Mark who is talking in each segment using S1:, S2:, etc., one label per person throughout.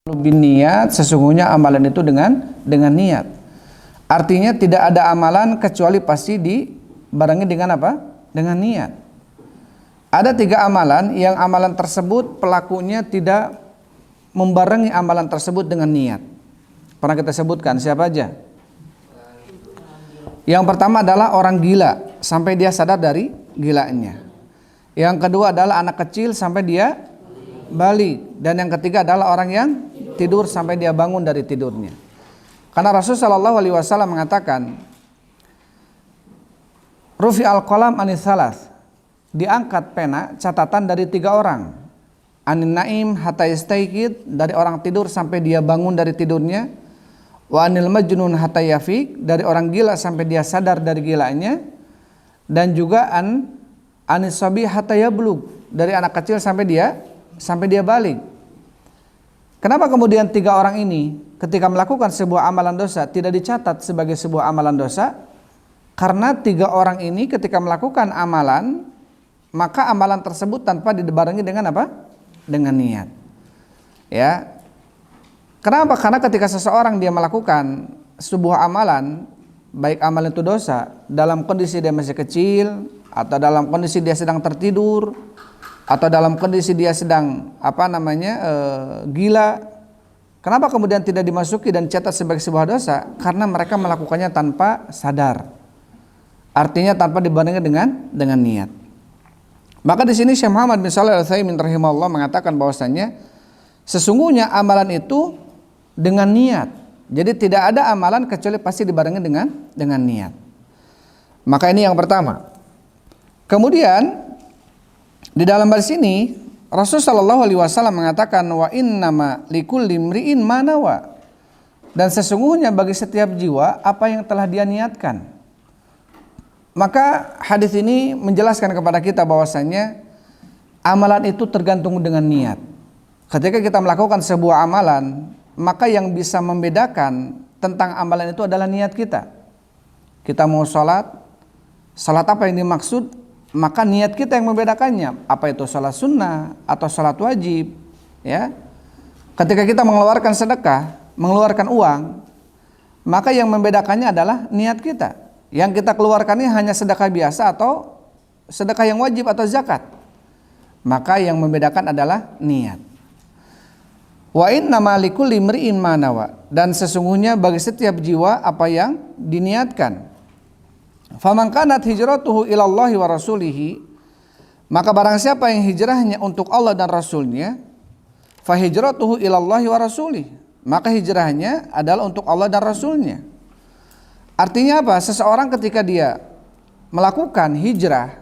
S1: Niat, sesungguhnya amalan itu dengan niat. Artinya tidak ada amalan kecuali pasti dibarengi dengan apa? Dengan niat. Ada 3 amalan yang amalan tersebut pelakunya tidak membarengi amalan tersebut dengan niat. Pernah kita sebutkan siapa aja? Yang pertama adalah orang gila sampai dia sadar dari gilanya. Yang kedua adalah anak kecil sampai dia balik. Dan yang ketiga adalah orang yang tidur sampai dia bangun dari tidurnya. Karena Rasulullah SAW mengatakan, Rufi al-qalam anis salas, diangkat pena catatan dari 3 orang. Anin naim hatta yastaykid, dari orang tidur sampai dia bangun dari tidurnya. Wa anil majnun hatta yafiq, dari orang gila sampai dia sadar dari gilanya. Dan juga anis sabi hatta yablug, dari anak kecil sampai dia balik. Kenapa kemudian 3 orang ini ketika melakukan sebuah amalan dosa tidak dicatat sebagai sebuah amalan dosa? Karena 3 orang ini ketika melakukan amalan, maka amalan tersebut tanpa dibarengi dengan apa? Dengan niat. Ya. Kenapa? Karena ketika seseorang dia melakukan sebuah amalan, baik amalan itu dosa, dalam kondisi dia masih kecil, atau dalam kondisi dia sedang tertidur, atau dalam kondisi dia sedang gila. Kenapa kemudian tidak dimasuki dan dicatat sebagai sebuah dosa? Karena mereka melakukannya tanpa sadar. Artinya tanpa dibarengi dengan niat. Maka di sini Syekh Muhammad bin Shalih Al-Utsaimin rahimahullah mengatakan bahwasanya sesungguhnya amalan itu dengan niat. Jadi tidak ada amalan kecuali pasti dibarengi dengan niat. Maka ini yang pertama. Kemudian di dalam hadis ini Rasulullah SAW mengatakan wa innama likulli imri'in ma nawa, dan sesungguhnya bagi setiap jiwa apa yang telah dia niatkan. Maka hadis ini menjelaskan kepada kita bahwasanya amalan itu tergantung dengan niat. Ketika kita melakukan sebuah amalan, maka yang bisa membedakan tentang amalan itu adalah niat kita. Kita mau salat apa yang dimaksud? Maka niat kita yang membedakannya, apa itu salat sunnah atau salat wajib, ya. Ketika kita mengeluarkan sedekah, mengeluarkan uang, maka yang membedakannya adalah niat kita. Yang kita keluarkannya hanya sedekah biasa atau sedekah yang wajib atau zakat. Maka yang membedakan adalah niat. Wa innama likulli imri'in ma nawa, dan sesungguhnya bagi setiap jiwa apa yang diniatkan. Faman kanat hijratuhu ilallahi wa rasulihi, maka barang siapa yang hijrahnya untuk Allah dan Rasulnya, fa hijratuhu ilallahi wa rasulih, maka hijrahnya adalah untuk Allah dan Rasulnya. Artinya apa? Seseorang ketika dia melakukan hijrah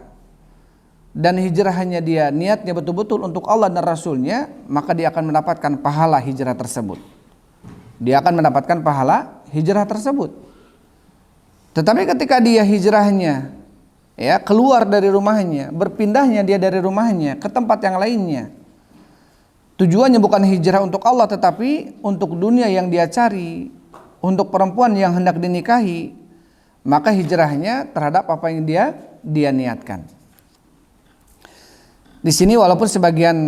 S1: dan hijrahnya dia niatnya betul-betul untuk Allah dan Rasulnya, maka dia akan mendapatkan pahala hijrah tersebut. Dia akan mendapatkan pahala hijrah tersebut. Tetapi ketika dia hijrahnya, ya, keluar dari rumahnya, berpindahnya dia dari rumahnya ke tempat yang lainnya, tujuannya bukan hijrah untuk Allah tetapi untuk dunia yang dia cari, untuk perempuan yang hendak dinikahi, maka hijrahnya terhadap apa yang dia niatkan. Di sini walaupun sebagian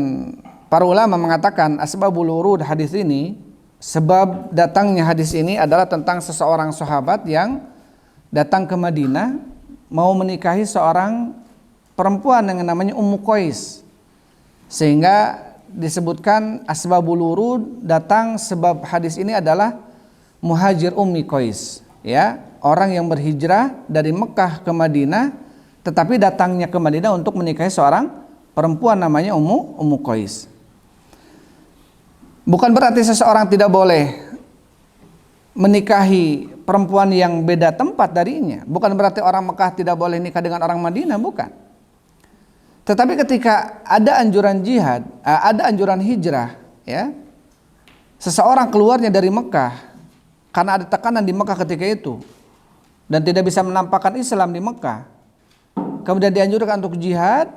S1: para ulama mengatakan asbabul wurud hadis ini, sebab datangnya hadis ini adalah tentang seseorang sahabat yang datang ke Madinah mau menikahi seorang perempuan yang namanya Ummu Qais, sehingga disebutkan asbabul wurud, datang sebab hadis ini adalah muhajir Ummi Qais, ya, orang yang berhijrah dari Mekah ke Madinah, tetapi datangnya ke Madinah untuk menikahi seorang perempuan namanya Ummu Qais. Bukan berarti seseorang tidak boleh menikahi perempuan yang beda tempat darinya. Bukan berarti orang Mekah tidak boleh nikah dengan orang Madinah, bukan. Tetapi ketika ada anjuran jihad, ada anjuran hijrah, ya, seseorang keluarnya dari Mekah karena ada tekanan di Mekah ketika itu dan tidak bisa menampakkan Islam di Mekah, kemudian dianjurkan untuk jihad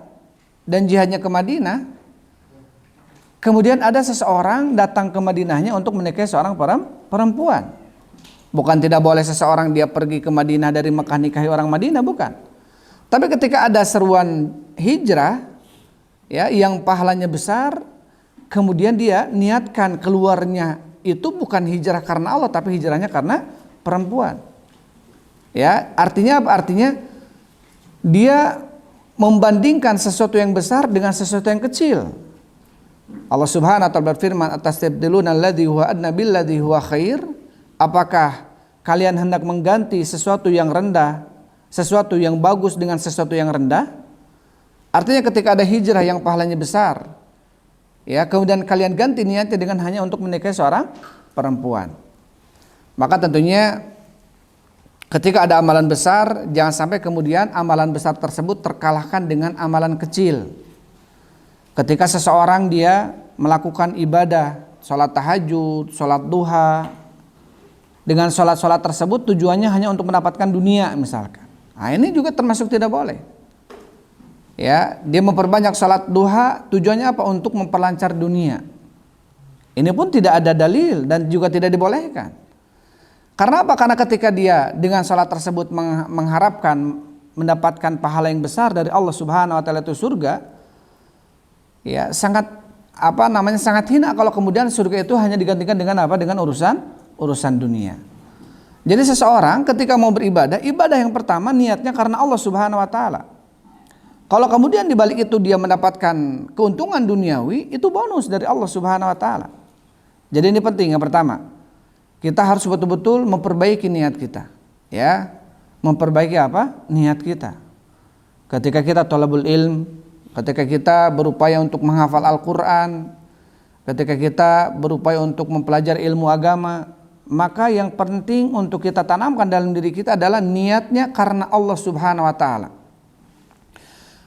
S1: dan jihadnya ke Madinah. Kemudian ada seseorang datang ke Madinahnya untuk menikahi seorang perempuan. Bukan tidak boleh seseorang dia pergi ke Madinah dari Mekah nikahi orang Madinah, bukan. Tapi ketika ada seruan hijrah, ya, yang pahalanya besar, kemudian dia niatkan keluarnya itu bukan hijrah karena Allah, tapi hijrahnya karena perempuan. Ya, artinya apa? Artinya dia membandingkan sesuatu yang besar dengan sesuatu yang kecil. Allah Subhanahu wa taala berfirman, "Atastabdiluna alladzi huwa adna billadzi huwa khair?" Apakah kalian hendak mengganti sesuatu yang rendah, sesuatu yang bagus dengan sesuatu yang rendah? Artinya ketika ada hijrah yang pahalanya besar, ya, kemudian kalian ganti niatnya dengan hanya untuk menikahi seorang perempuan. Maka tentunya ketika ada amalan besar, jangan sampai kemudian amalan besar tersebut terkalahkan dengan amalan kecil. Ketika seseorang dia melakukan ibadah, sholat tahajud, sholat duha, dengan sholat-sholat tersebut tujuannya hanya untuk mendapatkan dunia misalkan. Nah, ini juga termasuk tidak boleh. Ya, dia memperbanyak sholat duha tujuannya apa? Untuk memperlancar dunia. Ini pun tidak ada dalil dan juga tidak dibolehkan. Karena apa? Karena ketika dia dengan sholat tersebut mengharapkan mendapatkan pahala yang besar dari Allah Subhanahu wa taala, itu surga, ya sangat sangat hina kalau kemudian surga itu hanya digantikan dengan apa? Dengan urusan dunia. Jadi seseorang ketika mau beribadah, ibadah yang pertama niatnya karena Allah Subhanahu wa taala. Kalau kemudian di balik itu dia mendapatkan keuntungan duniawi, itu bonus dari Allah Subhanahu wa taala. Jadi ini penting. Yang pertama, kita harus betul-betul memperbaiki niat kita, ya. Memperbaiki apa? Niat kita. Ketika kita thalabul ilm, ketika kita berupaya untuk menghafal Al-Qur'an, ketika kita berupaya untuk mempelajari ilmu agama, maka yang penting untuk kita tanamkan dalam diri kita adalah niatnya karena Allah Subhanahu wa taala.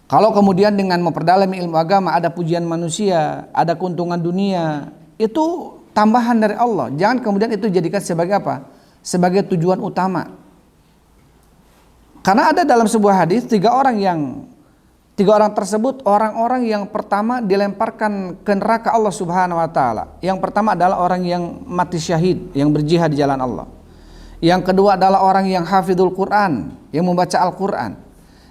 S1: Kalau kemudian dengan memperdalami ilmu agama ada pujian manusia, ada keuntungan dunia, itu tambahan dari Allah. Jangan kemudian itu jadikan sebagai apa? Sebagai tujuan utama. Karena ada dalam sebuah hadis tiga orang tersebut orang-orang yang pertama dilemparkan ke neraka Allah Subhanahu wa taala. Yang pertama adalah orang yang mati syahid, yang berjihad di jalan Allah. Yang kedua adalah orang yang hafidhul Quran, yang membaca Al-Quran.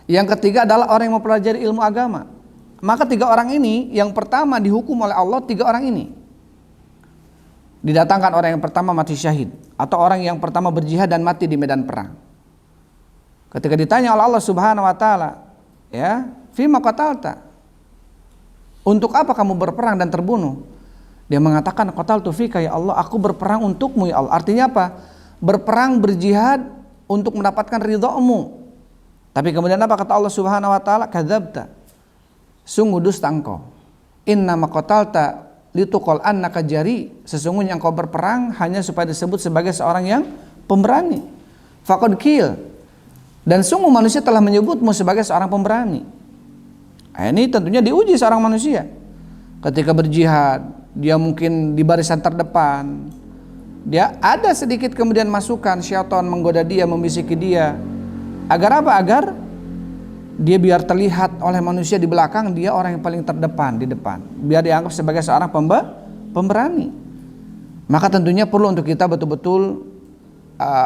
S1: Yang ketiga adalah orang yang mempelajari ilmu agama. Maka tiga orang ini yang pertama dihukum oleh Allah, tiga orang ini. Didatangkan orang yang pertama mati syahid, atau orang yang pertama berjihad dan mati di medan perang. Ketika ditanya oleh Allah Subhanahu wa taala, ya, fima qatalta? Untuk apa kamu berperang dan terbunuh? Dia mengatakan, qataltu fika ya Allah, aku berperang untukmu ya Allah. Artinya apa? Berperang, berjihad untuk mendapatkan ridhamu. Tapi kemudian apa kata Allah Subhanahu wa taala? Kadzabta. Sungguh dusta engkau. Inna maqatalta lituqal annaka jari. Sesungguhnya engkau berperang hanya supaya disebut sebagai seorang yang pemberani. Faqad qil. Dan sungguh manusia telah menyebutmu sebagai seorang pemberani. Nah, ini tentunya diuji seorang manusia. Ketika berjihad, dia mungkin di barisan terdepan. Dia ada sedikit kemudian masukan syaitan menggoda dia, membisiki dia. Agar apa? Agar dia biar terlihat oleh manusia di belakang dia orang yang paling terdepan di depan. Biar dianggap sebagai seorang pemberani. Maka tentunya perlu untuk kita betul-betul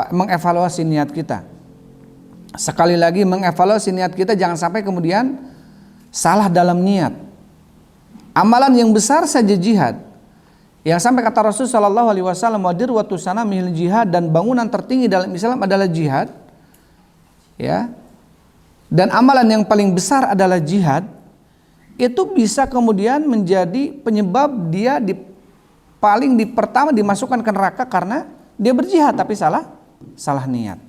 S1: mengevaluasi niat kita. Sekali lagi mengevaluasi niat kita, jangan sampai kemudian salah dalam niat. Amalan yang besar saja jihad. Yang sampai kata Rasul sallallahu alaihi wasallam, wa dirwatu sanamil jihad, dan bangunan tertinggi dalam Islam adalah jihad. Ya, dan amalan yang paling besar adalah jihad. Itu bisa kemudian menjadi penyebab dia pertama dimasukkan ke neraka karena dia berjihad tapi salah niat.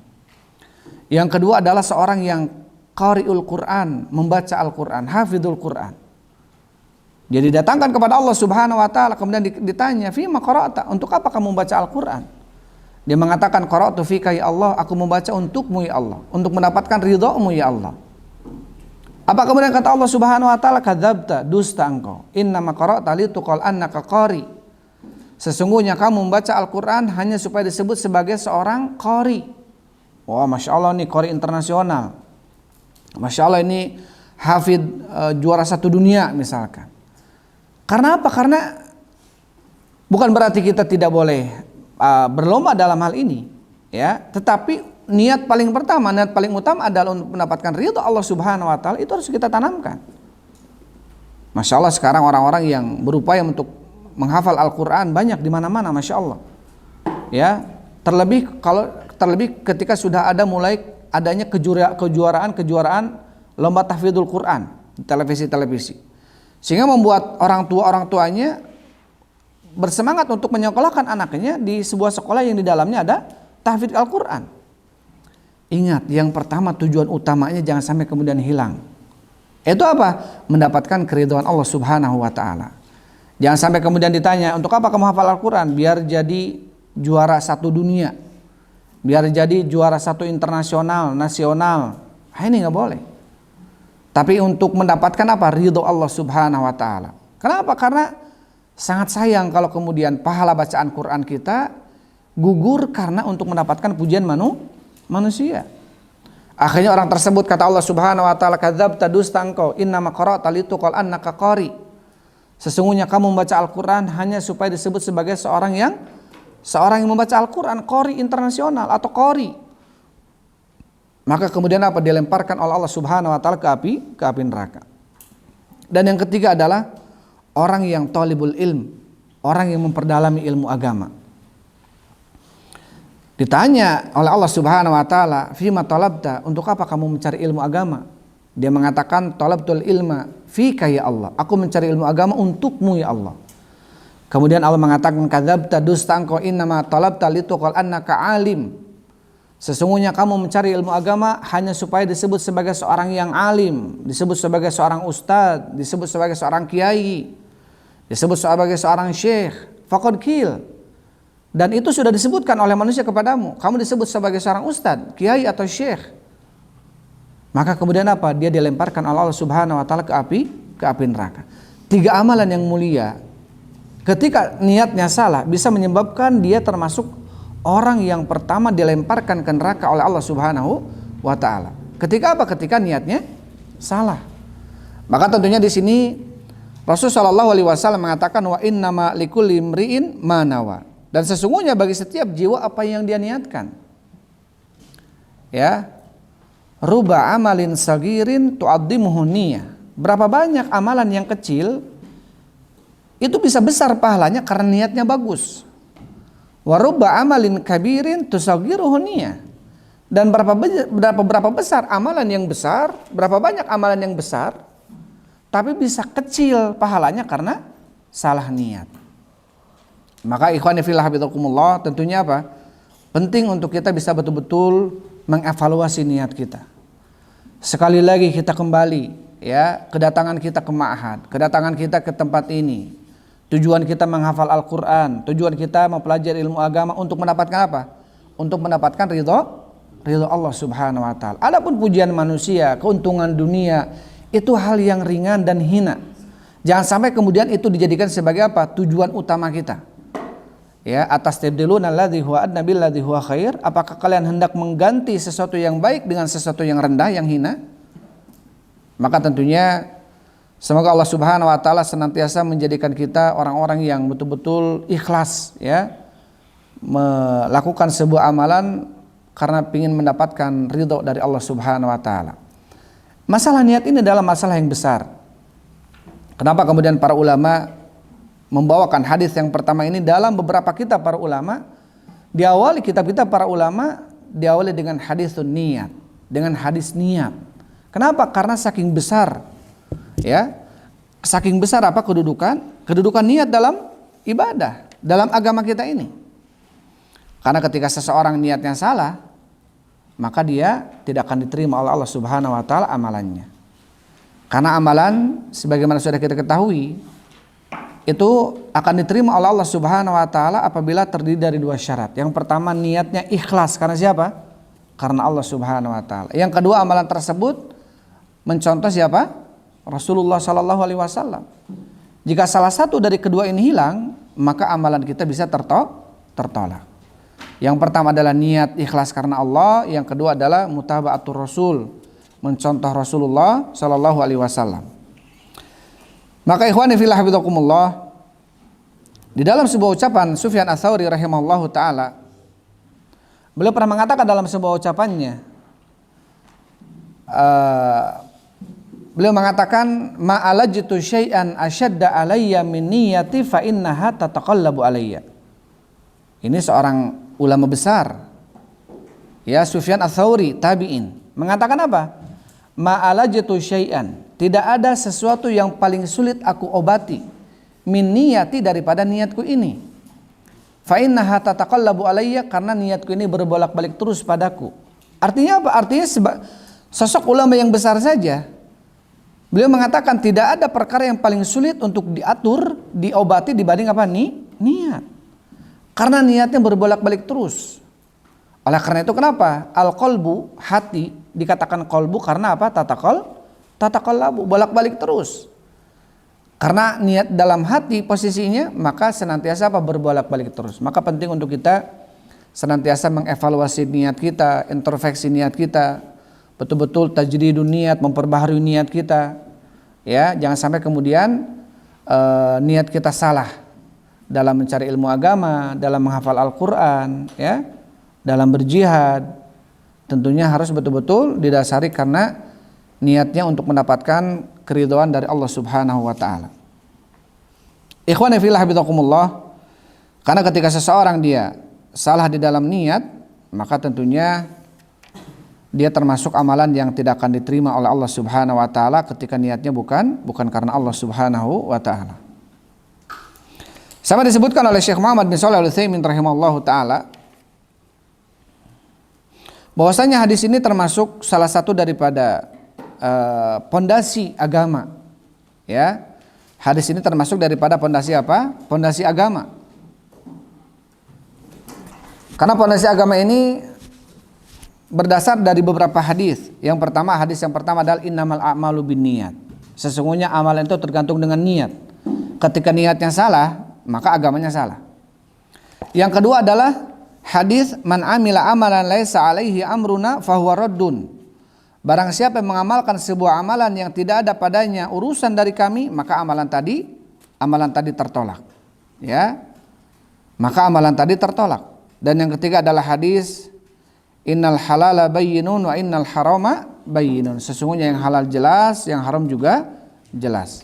S1: Yang kedua adalah seorang yang qari'ul Quran, membaca Al-Quran, hafidhul Quran. Dia didatangkan kepada Allah Subhanahu wa taala, kemudian ditanya, "Fima qara'ta?" Untuk apa kamu membaca Al-Quran? Dia mengatakan, qara'tu fika ya Allah, aku membaca untukmu ya Allah, untuk mendapatkan ridhamu ya Allah. Apa kemudian kata Allah Subhanahu wa taala? Kadzabta, dusta engkau. Innama qara'ta lituqal annaka qari. Sesungguhnya kamu membaca Al-Qur'an hanya supaya disebut sebagai seorang qari. Wah, Masya Allah, ini qari internasional. Masya Allah, ini hafid juara satu dunia misalkan. Karena apa? Karena bukan berarti kita tidak boleh berlomba dalam hal ini, ya. Tetapi niat paling pertama, niat paling utama adalah untuk mendapatkan ridha Allah Subhanahu wa taala. Itu harus kita tanamkan. Masya Allah, sekarang orang-orang yang berupaya untuk menghafal Al-Quran banyak di mana-mana, masya Allah. Ya, terlebih ketika sudah ada mulai adanya kejuaraan lomba tahfidzul Quran di televisi, sehingga membuat orang tuanya bersemangat untuk menyekolahkan anaknya di sebuah sekolah yang di dalamnya ada tahfidz Al-Quran. Ingat, yang pertama tujuan utamanya jangan sampai kemudian hilang. Itu apa? Mendapatkan keridhaan Allah Subhanahu wa taala. Jangan sampai kemudian ditanya, "Untuk apa kamu hafal Al-Qur'an?" Biar jadi juara satu dunia. Biar jadi juara satu internasional, nasional. Ini nggak boleh. Tapi untuk mendapatkan apa? Ridho Allah Subhanahu wa taala. Kenapa? Karena sangat sayang kalau kemudian pahala bacaan Quran kita gugur karena untuk mendapatkan pujian manusia. Akhirnya orang tersebut, kata Allah Subhanahu wa taala, kadzabta, dusta engkau, innama qara'ta lituqal annaka qari. Sesungguhnya kamu membaca Al-Qur'an hanya supaya disebut sebagai seorang yang membaca Al-Qur'an, qari internasional atau qari. Maka kemudian apa? Dilemparkan oleh Allah Subhanahu wa taala ke api neraka. Dan yang ketiga adalah orang yang talibul ilm, orang yang memperdalami ilmu agama. Ditanya oleh Allah Subhanahu wa taala, "Fima talabta?" Untuk apa kamu mencari ilmu agama? Dia mengatakan, "Talabtul ilma fika ya Allah." Aku mencari ilmu agama untukmu ya Allah. Kemudian Allah mengatakan, "Kadzabta, dusta engkau, innama talabta lituqal annaka alim." Sesungguhnya kamu mencari ilmu agama hanya supaya disebut sebagai seorang yang alim, disebut sebagai seorang ustadz, disebut sebagai seorang kiai, disebut sebagai seorang syekh. Faqad qil. Dan itu sudah disebutkan oleh manusia kepadamu. Kamu disebut sebagai seorang ustadz, kiai atau syekh. Maka kemudian apa? Dia dilemparkan oleh Allah Subhanahu wa taala ke api neraka. 3 amalan yang mulia, ketika niatnya salah, bisa menyebabkan dia termasuk orang yang pertama dilemparkan ke neraka oleh Allah Subhanahu wa taala. Ketika apa? Ketika niatnya salah. Maka tentunya di sini Rasulullah SAW mengatakan, wa innama likulli imri'in ma nawa. Dan sesungguhnya bagi setiap jiwa apa yang dia niatkan. Ya. Ruba amalin sagirin tu'addimuhu niyah. Berapa banyak amalan yang kecil itu bisa besar pahalanya karena niatnya bagus. Wa ruba amalin kabirin tusagiruhu niyah. Dan berapa besar amalan yang besar, berapa banyak amalan yang besar tapi bisa kecil pahalanya karena salah niat. Maka ikhwani fillah hafizakumullah, tentunya apa? Penting untuk kita bisa betul-betul mengevaluasi niat kita. Sekali lagi kita kembali, ya, kedatangan kita ke ma'had, kedatangan kita ke tempat ini, tujuan kita menghafal Al-Quran, tujuan kita mempelajari ilmu agama untuk mendapatkan apa? Untuk mendapatkan ridho Allah Subhanahu wa taala. Adapun pujian manusia, keuntungan dunia, itu hal yang ringan dan hina. Jangan sampai kemudian itu dijadikan sebagai apa? Tujuan utama kita. Ya, atas tabdiluna alladzi huwa adna billadzi huwa khair. Apakah kalian hendak mengganti sesuatu yang baik dengan sesuatu yang rendah, yang hina? Maka tentunya semoga Allah Subhanahu wa taala senantiasa menjadikan kita orang-orang yang betul-betul ikhlas, ya, melakukan sebuah amalan karena ingin mendapatkan ridho dari Allah Subhanahu wa taala. Masalah niat ini adalah masalah yang besar. Kenapa kemudian para ulama membawakan hadis yang pertama ini dalam beberapa kitab para ulama? Diawali kitab-kitab para ulama diawali dengan hadisun niat, dengan hadis niat. Kenapa? Karena saking besar, ya, saking besar apa kedudukan niat dalam ibadah, dalam agama kita ini. Karena ketika seseorang niatnya salah, maka dia tidak akan diterima oleh Allah Subhanahu wa taala amalannya. Karena amalan sebagaimana sudah kita ketahui itu akan diterima oleh Allah Subhanahu wa taala apabila terdiri dari 2 syarat. Yang pertama, niatnya ikhlas karena siapa? Karena Allah Subhanahu wa taala. Yang kedua, amalan tersebut mencontoh siapa? Rasulullah sallallahu alaihi wasallam. Jika salah satu dari kedua ini hilang, maka amalan kita bisa tertolak. Yang pertama adalah niat ikhlas karena Allah, yang kedua adalah mutaba'atur Rasul, mencontoh Rasulullah sallallahu alaihi wasallam. Maka ikhwani fillah hafizakumullah, di dalam sebuah ucapan Sufyan Ats-Tsauri rahimahullahu taala, beliau pernah mengatakan dalam sebuah ucapannya, Beliau mengatakan ma'alajtu syai'an asyadda alayya min niyati fa innaha tataqallabu alayya. Ini seorang ulama besar, ya, Sufyan Ats-Tsauri, tabi'in, mengatakan apa? Ma'alajtu syai'an, tidak ada sesuatu yang paling sulit aku obati min niyati, daripada niatku ini. Fa innaha tataqallabu alayya, karena niatku ini berbolak-balik terus padaku. Artinya apa? Artinya sosok ulama yang besar saja, beliau mengatakan tidak ada perkara yang paling sulit untuk diatur, diobati dibanding apa? Niat. Karena niatnya berbolak-balik terus. Oleh karena itu kenapa? Al-qalbu, hati, dikatakan qalbu karena apa? Tataqallabu, bolak-balik terus. Karena niat dalam hati posisinya, maka senantiasa apa? Berbolak-balik terus. Maka penting untuk kita senantiasa mengevaluasi niat kita, introspeksi niat kita, betul-betul tajdidun niat, memperbaharui niat kita. Ya, jangan sampai kemudian niat kita salah dalam mencari ilmu agama, dalam menghafal Al-Quran, ya, dalam berjihad. Tentunya harus betul-betul didasari karena niatnya untuk mendapatkan keridhaan dari Allah Subhanahu wa taala. Ikhwani fillah habibakumullah, karena ketika seseorang dia salah di dalam niat, maka tentunya dia termasuk amalan yang tidak akan diterima oleh Allah Subhanahu wa taala ketika niatnya bukan karena Allah Subhanahu wa taala. Sama disebutkan oleh Syekh Muhammad bin Shalih Al-Utsaimin rahimahullahu taala bahwasanya hadis ini termasuk salah satu daripada pondasi agama. Ya. Hadis ini termasuk daripada pondasi apa? Pondasi agama. Karena pondasi agama ini berdasar dari beberapa hadis. Hadis yang pertama adalah innamal a'malu binniyat. Sesungguhnya amalan itu tergantung dengan niat. Ketika niatnya salah, maka agamanya salah. Yang kedua adalah hadis man amila amalan laisa alaihi amruna fahuwa raddun. Barang siapa yang mengamalkan sebuah amalan yang tidak ada padanya urusan dari kami, maka amalan tadi tertolak. Ya. Maka amalan tadi tertolak. Dan yang ketiga adalah hadis innal halala bayyinun wa innal harama bayyinun. Sesungguhnya yang halal jelas, yang haram juga jelas.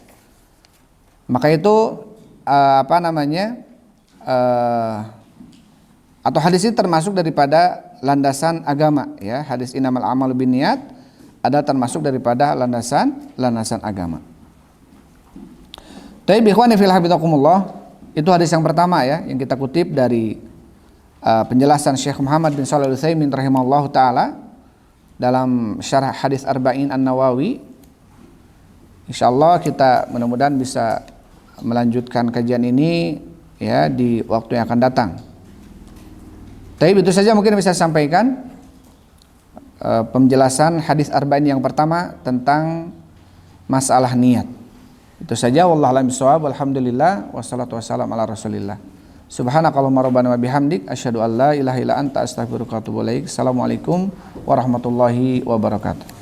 S1: Maka itu atau hadis ini termasuk daripada landasan agama, ya. Hadis innamal a'malu binniyat ada termasuk daripada landasan agama. Tapi ikhwani fillah habibakumullah, itu hadis yang pertama, ya, yang kita kutip dari penjelasan Syekh Muhammad bin Shalih Al-Utsaimin rahimahullahu taala dalam syarah hadis Arba'in An-Nawawi. Insyaallah kita mudah-mudahan bisa melanjutkan kajian ini, ya, di waktu yang akan datang. Tapi itu saja mungkin bisa saya sampaikan penjelasan hadis Arba'in yang pertama tentang masalah niat. Itu saja, wallahu a'lam bishawab. Alhamdulillah wassalatu wassalamu ala Rasulillah. Subhanakallahumma rabbana wa bihamdik asyhadu an la ilaha illa anta astaghfiruka wa atubu ilaik. Assalamualaikum warahmatullahi wabarakatuh.